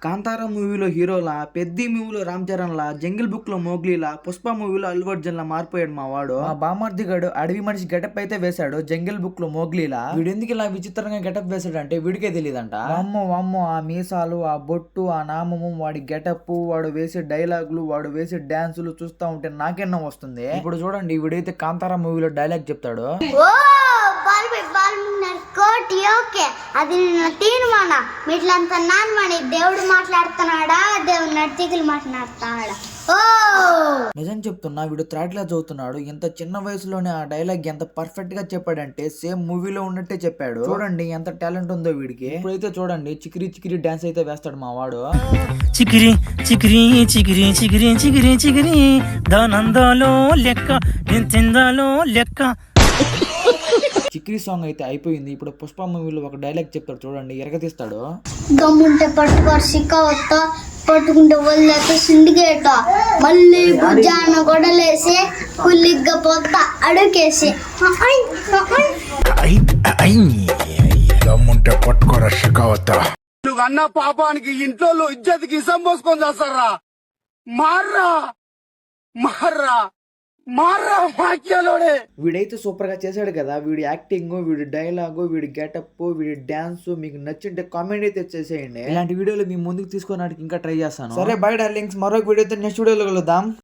కాంతారా మూవీలో హీరోలా, పెద్ది మూవీలో రామ్ చరణ్ లా, జంగిల్ బుక్ లో మోగ్లీలా, పుష్ప మూవీలో అల్లు అర్జున్ లా మారిపోయాడు మా వాడు. మా బామర్ది గడు అడవి మనిషి గెటప్ అయితే వేశాడు జంగిల్ బుక్ లో మోగ్లీలా. వీడు ఎందుకు ఇలా విచిత్రంగా గెటప్ వేశాడు అంటే వీడికే తెలియదంట. వామ్మో ఆ మీసాలు, ఆ బొట్టు, ఆ నామము, వాడి గెటప్, వాడు వేసే డైలాగులు, వాడు వేసే డాన్సులు చూస్తా ఉంటే నాకెన్నో వస్తుంది. ఇప్పుడు చూడండి వీడైతే కాంతారా మూవీలో డైలాగ్ చెప్తాడు. కోటి ఓకే అది నిన్న తీర్మాన మీట్లంతా నాన్నమని దేవుడు మాట్లాడుతున్నాడా దేవుడు నర్తికులు మాట్లాడుతున్నాడా? ఓ నిజం చెప్తున్నా వీడు థర్డ్ క్లాస్ చదువుతున్నాడు. ఇంత చిన్న వయసులోనే ఆ డైలాగ్ ఎంత పర్ఫెక్ట్ గా చెప్పాడంటే సేమ్ మూవీలో ఉన్నట్టే చెప్పాడు. చూడండి ఎంత టాలెంట్ ఉందో వీడికి. ఇప్పుడైతే చూడండి చికిరి చికిరి డాన్స్ అయితే వేస్తాడు మా వాడు. చికిరి చికిరి చికిరి చికిరి చికిరి చికిరి దానందాలో లెక్క ఎంతిందాలో లెక్క. చిక్రీ సాంగ్ అయితే అయిపోయింది. ఇప్పుడు పుష్ప మూవీలో ఒక డైలాగ్ చెప్తాడు చూడండి, ఎరగతీస్తాడు. గమ్ముంటే పట్టుకోరు సిక్కవత్తా పట్టుకుంటే వదిలేత సిండికేట మళ్ళీ భుజాన గొడలేసి కుల్లిగ్గా పోతా అడుకేసి దమ్ముంటే పట్టుకోరా షికావత. నువ్వు అన్న పాపానికి ఇంట్లో ఇజ్జతికి ఇసం పోసుకొని చేస్తారా? మార్రా మార్రా మార్రా వాక్యాలోనే. వీడైతే సూపర్ గా చేశాడు కదా. వీడి యాక్టింగ్, వీడి డైలాగు, వీడి గెటప్, వీడి డాన్స్ మీకు నచ్చింటే కామెంట్ అయితే చేసేయండి. ఇలాంటి వీడియోలు మీ ముందుకు తీసుకోవడానికి ఇంకా ట్రై చేస్తాను. సరే బై డార్లింగ్స్, మరొక వీడియోతో నెక్స్ట్ వీడియోలో కలుద్దాం.